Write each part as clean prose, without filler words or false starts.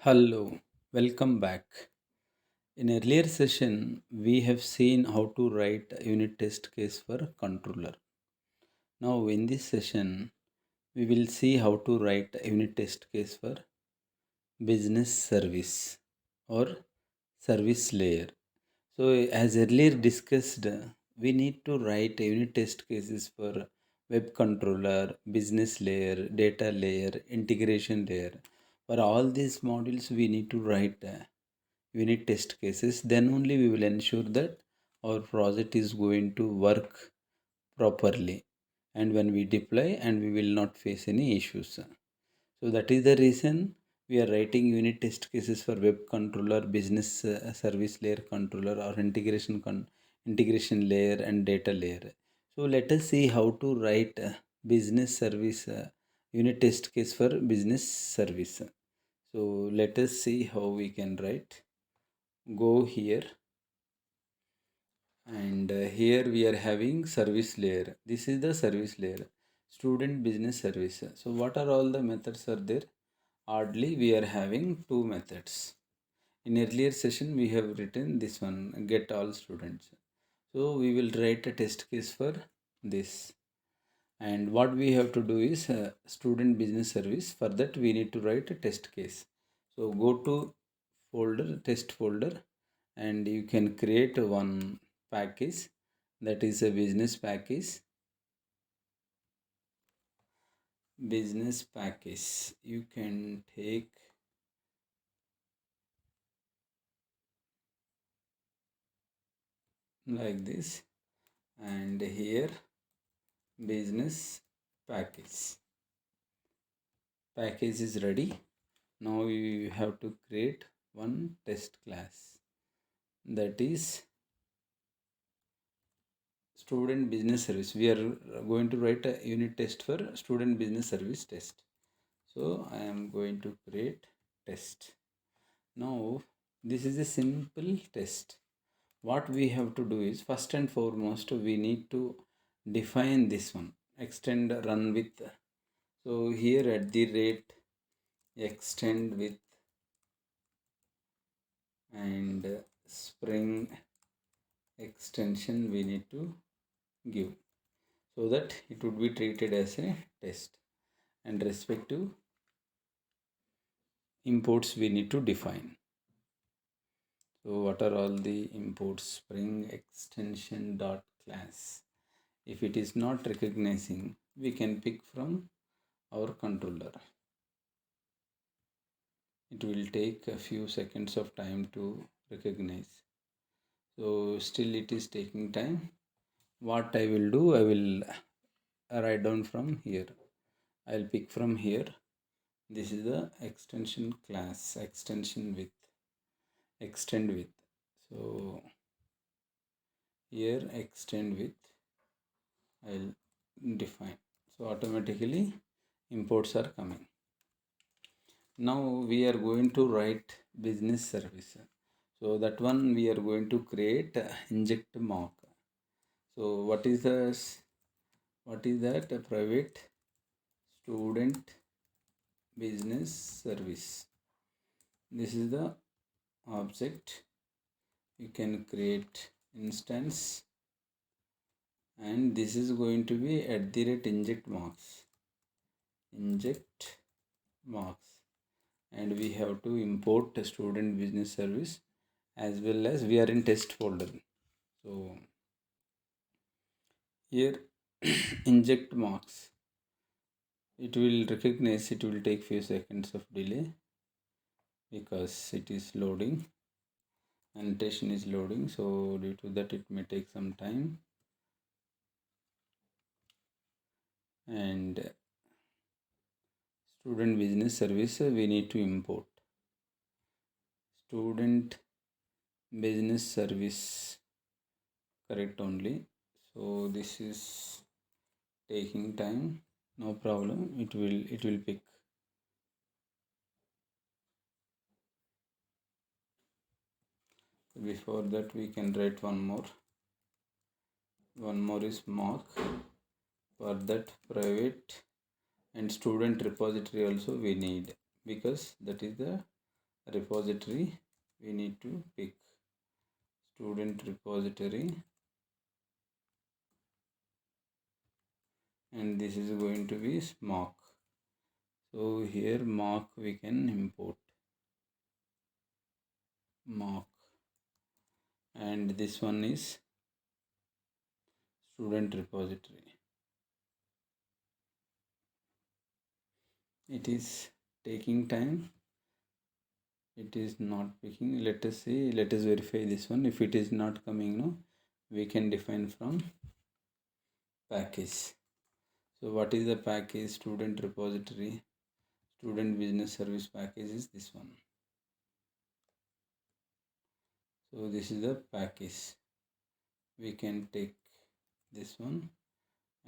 Hello, welcome back. In earlier session, we have seen how to write a unit test case for controller. Now, in this session, we will see how to write a unit test case for business service or service layer. So, as earlier discussed, we need to write unit test cases for web controller, business layer, data layer, integration layer. For all these modules, we need to write unit test cases. Then only we will ensure that our project is going to work properly, and when we deploy, and we will not face any issues. So that is the reason we are writing unit test cases for web controller, business service layer controller, or integration layer and data layer. So let us see how to write business service unit test case for business service. So let us see how we can write. Go here, and here we are having service layer. This is the service layer, student business service. So what are all the methods are there? Oddly, we are having two methods. In earlier session we have written this one, get all students. So we will write a test case for this, and what we have to do is student business service. For that we need to write a test case. So go to folder, test folder, and you can create one package, that is a business package. You can take like this, and here business package is ready. Now you have to create one test class, that is student business service. We are going to write a unit test for student business service test. So I am going to create test. Now this is a simple test. What we have to do is, first and foremost, we need to define this one, extend run with. So here at the rate extend with and spring extension we need to give, so that it would be treated as a test, and respective imports we need to define. So what are all the imports? Spring extension dot class. If it is not recognizing, we can pick from our controller. It will take a few seconds of time to recognize. So still it is taking time. What I will do, I will write down from here. I'll pick from here. This is the extension class, extension with, extend with. So here extend with I'll define. So automatically imports are coming. Now we are going to write business service. So that one we are going to create inject mock. So what is that? A private student business service. This is the object. You can create instance, and this is going to be at the rate inject marks, and we have to import a student business service, as well as we are in test folder. So here inject marks, it will recognize. It will take few seconds of delay because it is loading, annotation is loading, so due to that it may take some time. And student business service we need to import student business service, correct only. So this is taking time, no problem, it will pick. Before that we can write one more is mock. For that private and student repository also we need, because that is the repository we need to pick student repository, and this is going to be mock. So here mock we can import mock, and this one is student repository. It is taking time, it is not picking. Let us see, let us verify this one. If it is not coming, no, we can define from package. So what is the package? Student repository, student business service package is this one. So this is the package. We can take this one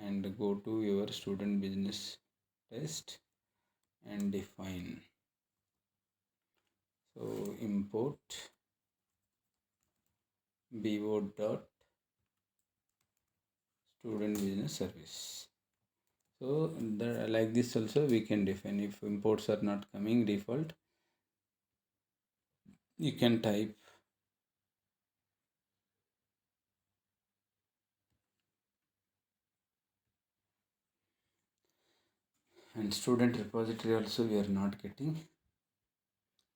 and go to your student business test and define. So import bo dot student business service. So like this also we can define. If imports are not coming default, you can type and student repository also we are not getting.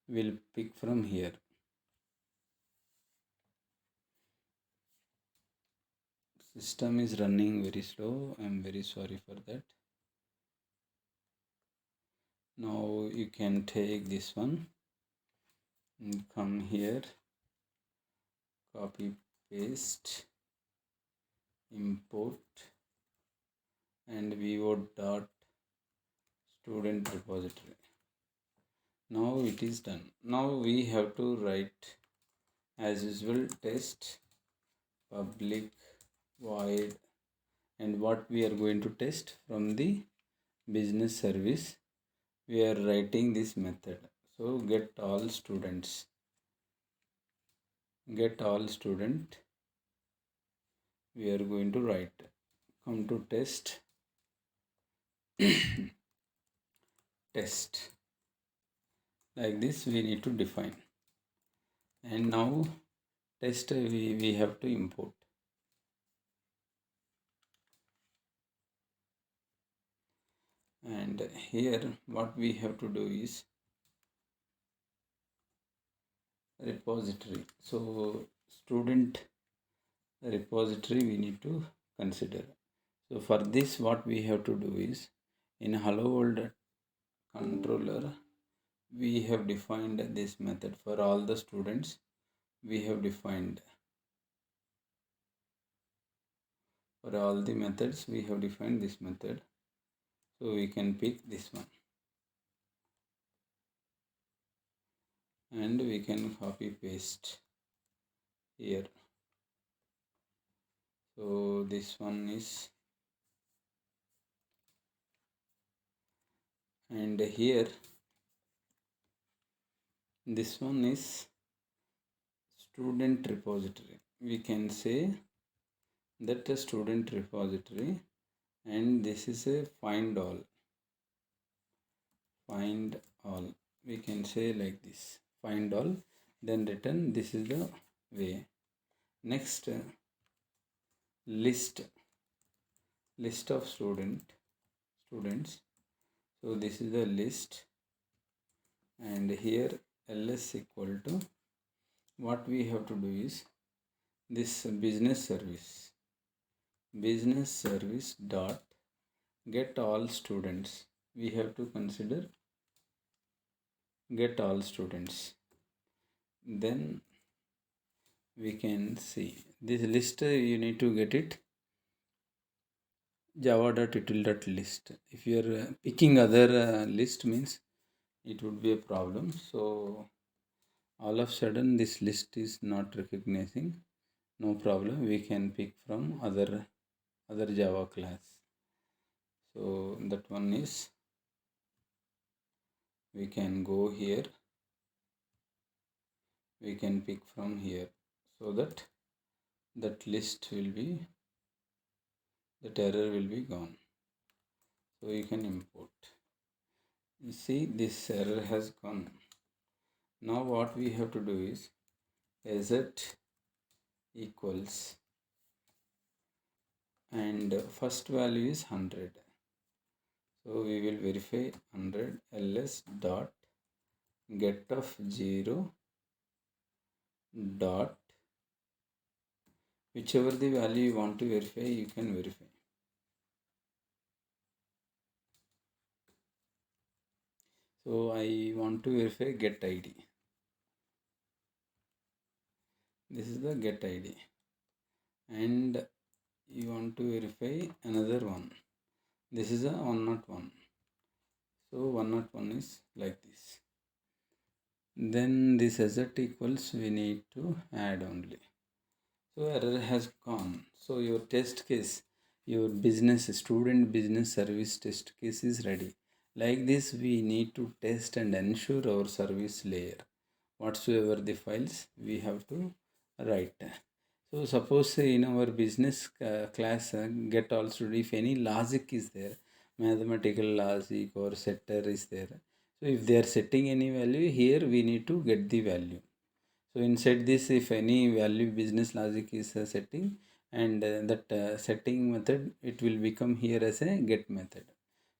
We'll pick from here. System is running very slow. I'm very sorry for that. Now you can take this one and come here, copy paste, import, and vo dot student repository. Now it is done. Now we have to write as usual test public void, and what we are going to test from the business service, we are writing this method. So get all students, get all student, we are going to write. Come to test test, like this we need to define. And now test we have to import. And here what we have to do is repository. So student repository we need to consider. So for this what we have to do is, in hello world controller we have defined this method for all the students. We have defined for all the methods, we have defined this method. So we can pick this one and we can copy paste here. So this one is, and here this one is student repository. We can say that a student repository, and this is a find all. Find all. We can say like this, find all, then return. This is the way. Next, list of students. So this is the list, and here ls equal to, what we have to do is this business service dot get all students. We have to consider get all students. Then we can see this list, you need to get it java.util.list. If you are picking other list means it would be a problem. So all of a sudden this list is not recognizing. No problem, we can pick from other Java class. So that one is, we can go here, we can pick from here, so that list will be, that error will be gone. So you can import. You see this error has gone. Now what we have to do is asset equals, and first value is 100. So we will verify 100 ls dot get of 0 dot whichever the value you want to verify, you can verify. So I want to verify get id. This is the get id, and you want to verify another one. This is a 101. So 101 is like this. Then this asset equals we need to add only. So error has gone. So your test case, your business student business service test case is ready. Like this, we need to test and ensure our service layer. Whatsoever the files we have to write. So suppose in our business class get also if any logic is there, mathematical logic or setter is there. So if they are setting any value here, we need to get the value. So inside this, if any value business logic is setting, and that setting method, it will become here as a get method.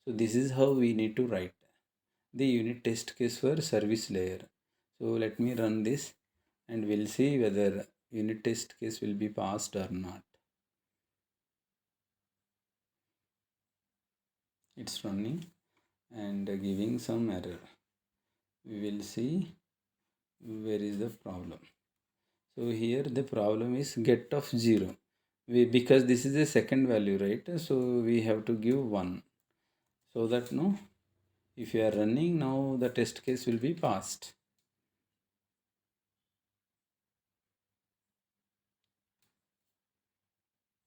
So this is how we need to write the unit test case for service layer. So let me run this and we'll see whether unit test case will be passed or not. It's running and giving some error. We will see where is the problem. So here the problem is get of 0. Because this is a second value, right? So we have to give 1. So that no, if you are running now, the test case will be passed.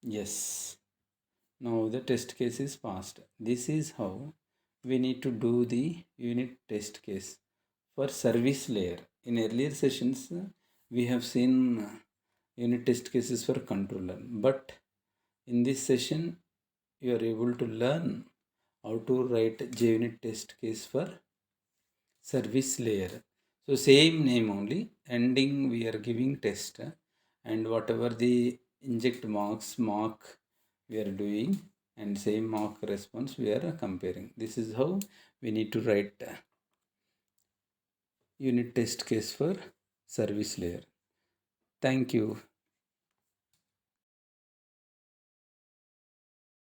Yes. Now the test case is passed. This is how we need to do the unit test case for service layer. In earlier sessions, we have seen unit test cases for controller. But in this session, you are able to learn how to write JUnit test case for service layer. So same name only, ending we are giving test, and whatever the inject mark we are doing, and same mark response we are comparing. This is how we need to write unit test case for service layer. Thank you.